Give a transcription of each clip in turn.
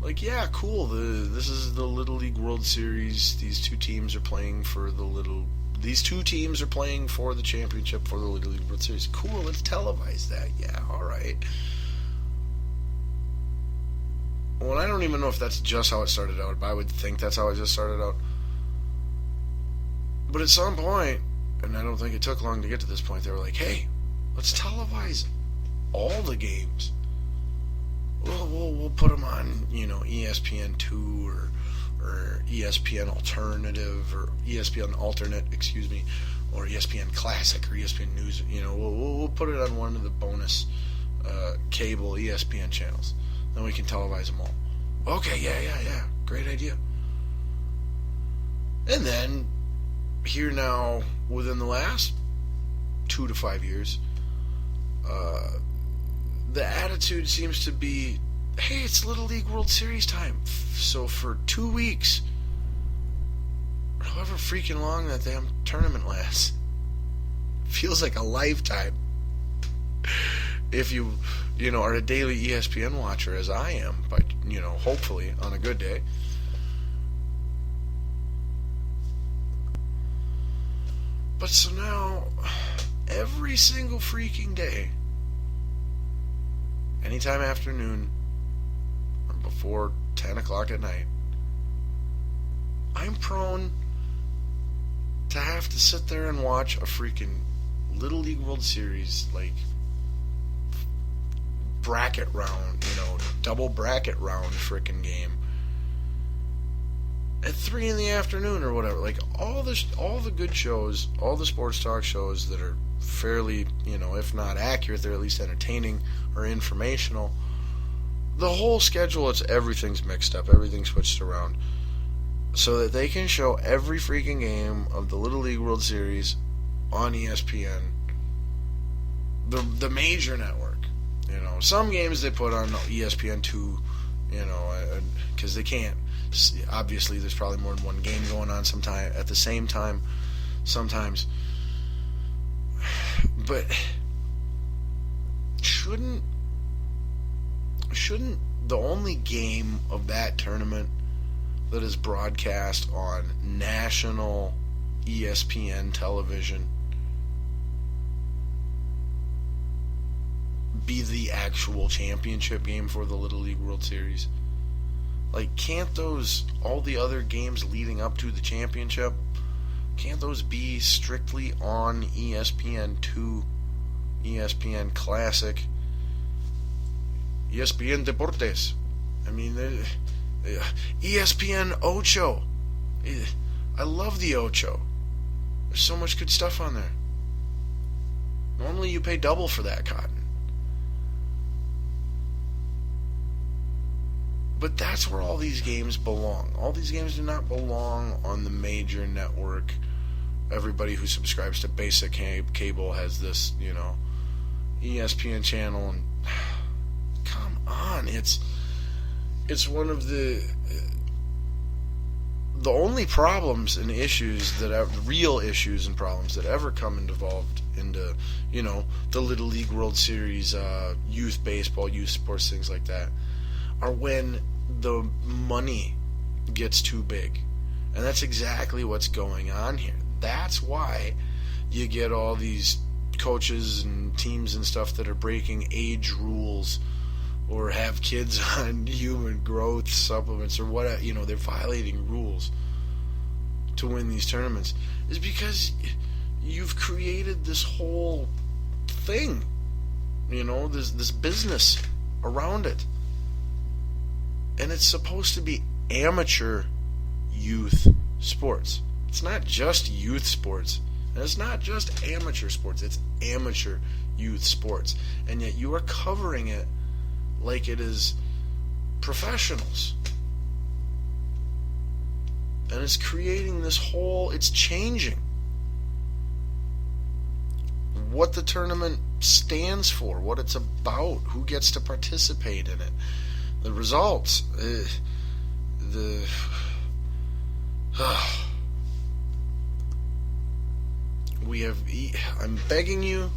Like, yeah, cool. This is the Little League World Series. These two teams are playing for the little. These two teams are playing for the championship for the Little League World Series. Cool. Let's televise that. Yeah, all right. Well, I don't even know if that's just how it started out, but I would think that's how it just started out. But at some point, and I don't think it took long to get to this point, they were like, hey, let's televise all the games. We'll put them on, ESPN2 or ESPN Alternative or ESPN Alternate, or ESPN Classic or ESPN News. We'll put it on one of the bonus cable ESPN channels. Then we can televise them all. Okay, yeah. Great idea. And then, here now, within the last 2 to 5 years, the attitude seems to be, hey, it's Little League World Series time. So for 2 weeks, or however freaking long that damn tournament lasts, feels like a lifetime. If you are a daily ESPN watcher, as I am, but, hopefully on a good day. But so now, every single freaking day, anytime afternoon, or before 10 o'clock at night, I'm prone to have to sit there and watch a freaking Little League World Series, like, bracket round, double bracket round freaking game at 3 in the afternoon or whatever. Like, all the good shows, all the sports talk shows that are fairly, if not accurate, they're at least entertaining or informational. The whole schedule, everything's mixed up, everything's switched around, so that they can show every freaking game of the Little League World Series on ESPN, the major network. Some games they put on ESPN2, because they can't. Obviously, there's probably more than one game going on sometime at the same time, sometimes. But shouldn't the only game of that tournament that is broadcast on national ESPN television be the actual championship game for the Little League World Series? Like, can't all the other games leading up to the championship, can't those be strictly on ESPN2, ESPN Classic, ESPN Deportes? I mean, ESPN Ocho. I love the Ocho. There's so much good stuff on there. Normally you pay double for that cotton. But that's where all these games belong. All these games do not belong on the major network. Everybody who subscribes to basic cable has this, ESPN channel. And come on, it's one of the only problems and issues real issues and problems that ever come involved into, the Little League World Series, youth baseball, youth sports, things like that, are when the money gets too big. And that's exactly what's going on here. That's why you get all these coaches and teams and stuff that are breaking age rules or have kids on human growth supplements or whatever. They're violating rules to win these tournaments, is because you've created this whole thing, this business around it. And it's supposed to be amateur youth sports. It's not just youth sports. And it's not just amateur sports. It's amateur youth sports. And yet you are covering it like it is professionals. And it's creating this it's changing what the tournament stands for, what it's about, who gets to participate in it. The results, I'm begging you.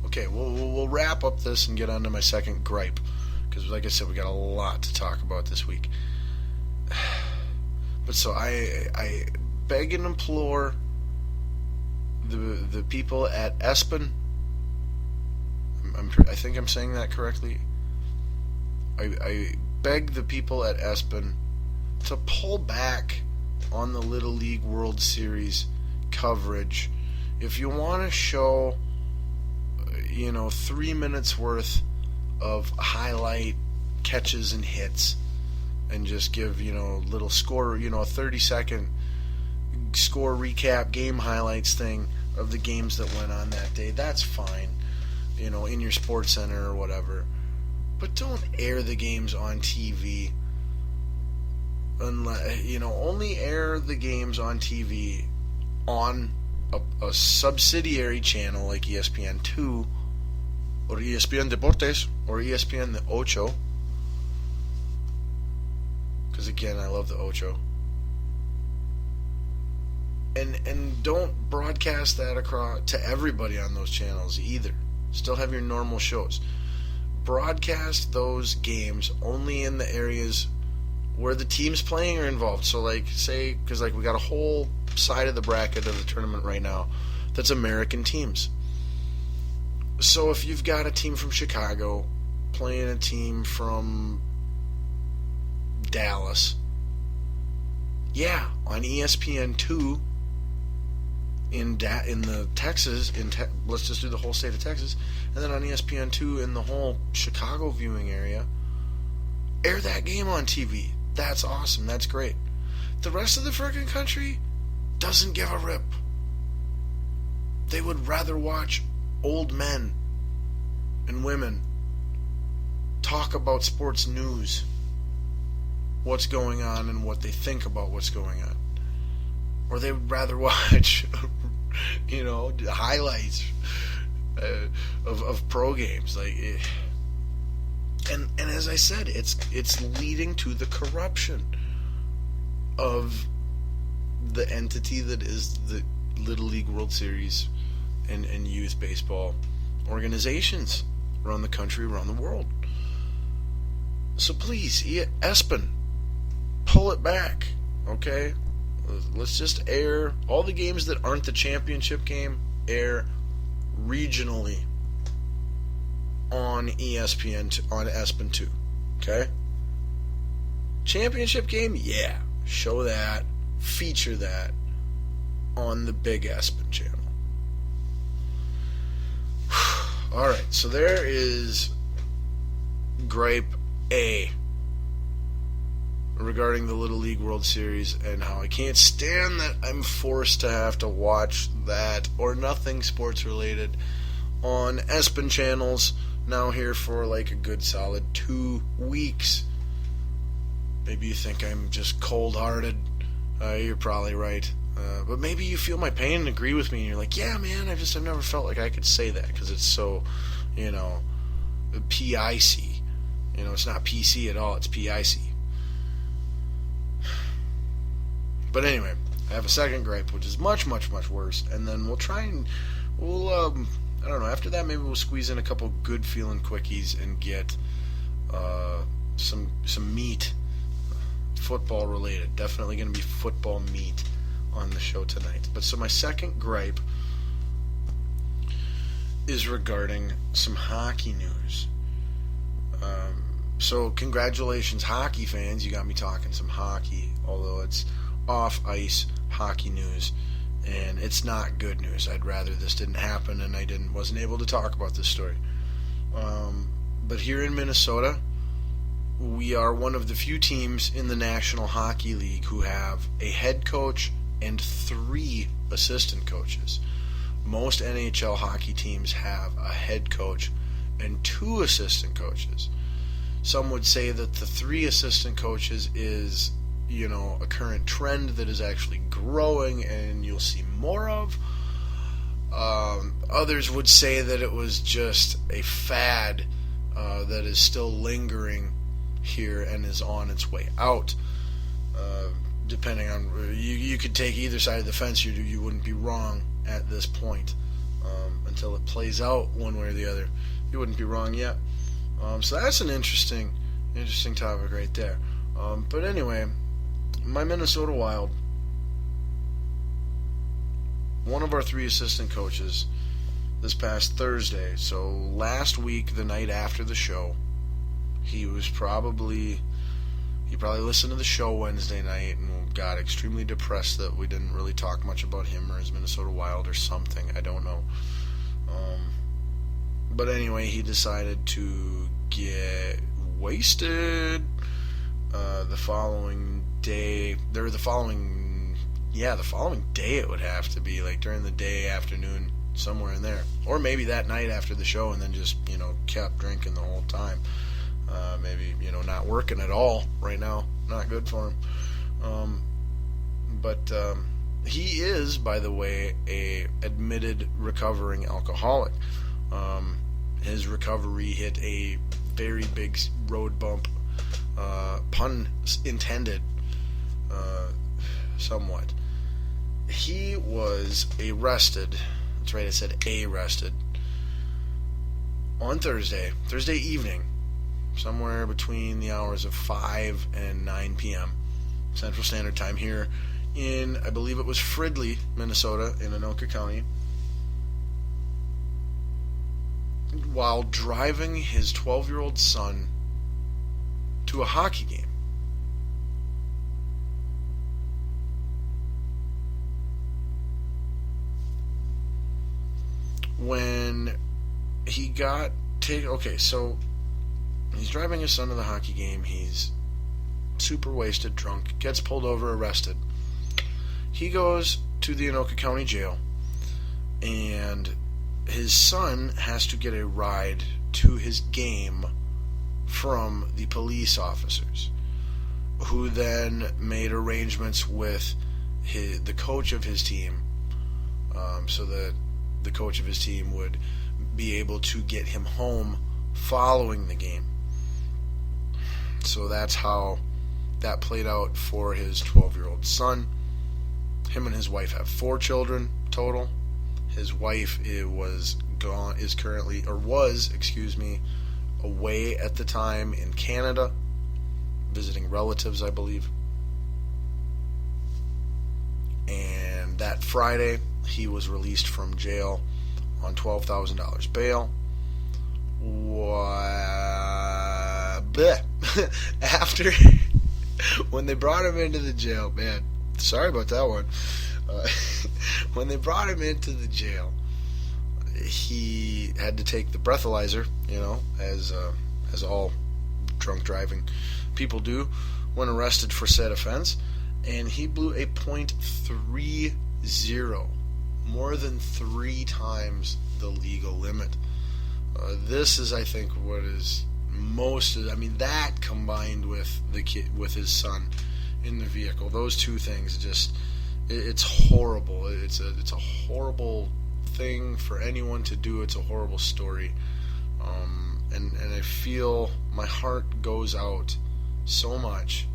Okay, we'll wrap up this and get on to my second gripe, because, like I said, we got a lot to talk about this week. But so I beg and implore the people at Espen. I think I'm saying that correctly. I beg the people at Espen to pull back on the Little League World Series coverage. If you want to show, 3 minutes worth of highlight catches and hits, and just give, little score, a 30-second score recap, game highlights thing of the games that went on that day, that's fine, in your sports center or whatever. But don't air the games on TV. Only air the games on TV on a subsidiary channel like ESPN2 or ESPN Deportes or ESPN the Ocho. Because again, I love the Ocho. And don't broadcast that across to everybody on those channels either. Still have your normal shows. Broadcast those games only in the areas where the teams playing are involved. So, because we got a whole side of the bracket of the tournament right now that's American teams. So if you've got a team from Chicago playing a team from Dallas, on ESPN2 in the Texas, let's just do the whole state of Texas, and then on ESPN2 in the whole Chicago viewing area, air that game on TV. That's awesome. That's great. The rest of the frickin' country doesn't give a rip. They would rather watch old men and women talk about sports news, what's going on and what they think about what's going on. Or they would rather watch, highlights of pro games. And as I said, it's leading to the corruption of the entity that is the Little League World Series and youth baseball organizations around the country, around the world. So please, Espen, pull it back, okay? Let's just air all the games that aren't the championship game, air regionally on ESPN, on ESPN 2, okay? Championship game, show that, feature that on the big ESPN channel. Alright, so there is gripe A regarding the Little League World Series and how I can't stand that I'm forced to have to watch that or nothing sports related on ESPN channels now here for a good solid 2 weeks. Maybe you think I'm just cold-hearted. You're probably right. But maybe you feel my pain and agree with me and you're like, yeah, man, I've never felt like I could say that because it's so, PIC. It's not PC at all, it's PIC. But anyway, I have a second gripe, which is much, much, much worse, and then I don't know, after that maybe we'll squeeze in a couple good feeling quickies and get some meat, football related. Definitely going to be football meat on the show tonight. But so my second gripe is regarding some hockey news. So congratulations, hockey fans, you got me talking some hockey, although it's off-ice hockey news, and it's not good news. I'd rather this didn't happen and I wasn't able to talk about this story. But here in Minnesota, we are one of the few teams in the National Hockey League who have a head coach and 3 assistant coaches. Most NHL hockey teams have a head coach and 2 assistant coaches. Some would say that the 3 assistant coaches is, a current trend that is actually growing and you'll see more of. Others would say that it was just a fad that is still lingering here and is on its way out. Depending on, you could take either side of the fence. You wouldn't be wrong at this point until it plays out one way or the other. You wouldn't be wrong yet. So that's an interesting topic right there. But anyway, my Minnesota Wild, one of our three assistant coaches, this past Thursday, so last week, the night after the show, he probably listened to the show Wednesday night and got extremely depressed that we didn't really talk much about him or his Minnesota Wild or something. I don't know. But anyway, he decided to get wasted the following day. The following day it would have to be, like during the day, afternoon, somewhere in there. Or maybe that night after the show and then just, kept drinking the whole time. Maybe, not working at all right now. Not good for him. But he is, by the way, a admitted recovering alcoholic. His recovery hit a very big road bump, pun intended, somewhat. He was arrested. That's right, I said arrested. On Thursday evening, somewhere between the hours of 5 and 9 p.m. Central Standard Time here in, I believe it was Fridley, Minnesota, in Anoka County, while driving his 12-year-old son to a hockey game. When he got okay, so he's driving his son to the hockey game. He's super wasted, drunk, gets pulled over, arrested. He goes to the Anoka County Jail, and his son has to get a ride to his game from the police officers, who then made arrangements with the coach of his team, so that the coach of his team would be able to get him home following the game. So that's how that played out for his 12-year-old son. Him and his wife have 4 children total. His wife was away at the time in Canada, visiting relatives, I believe. And that Friday, he was released from jail on $12,000 bail. After, when they brought him into the jail, man, sorry about that one. When they brought him into the jail, he had to take the breathalyzer, as all drunk driving people do when arrested for said offense, and he blew a .30, more than 3 times the legal limit. This is, I think, what is most. That combined with the kid, with his son in the vehicle, those two things it's horrible. It's a horrible thing for anyone to do. It's a horrible story, and I feel my heart goes out so much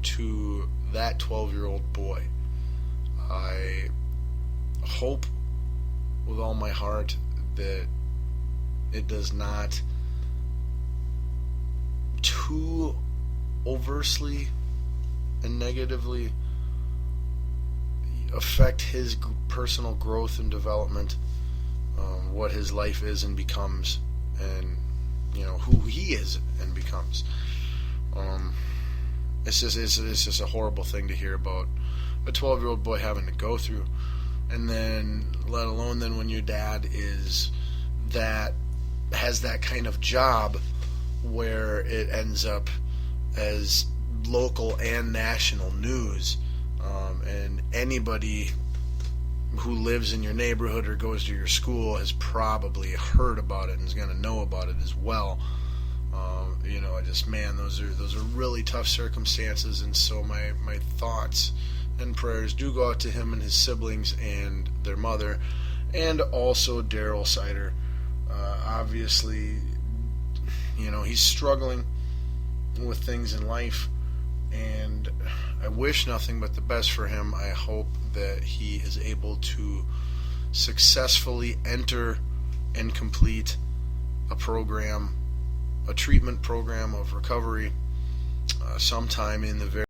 to that 12-year-old boy. I hope with all my heart that it does not too overtly and negatively affect his personal growth and development, what his life is and becomes, and who he is and becomes. It's just a horrible thing to hear about a 12-year-old boy having to go through, and then let alone then when your dad has that kind of job where it ends up as local and national news, and anybody who lives in your neighborhood or goes to your school has probably heard about it and is going to know about it as well. Those are really tough circumstances, and so my thoughts and prayers do go out to him and his siblings and their mother, and also Daryl Sider. Obviously, he's struggling with things in life, and I wish nothing but the best for him. I hope that he is able to successfully enter and complete a program a treatment program of recovery sometime in the very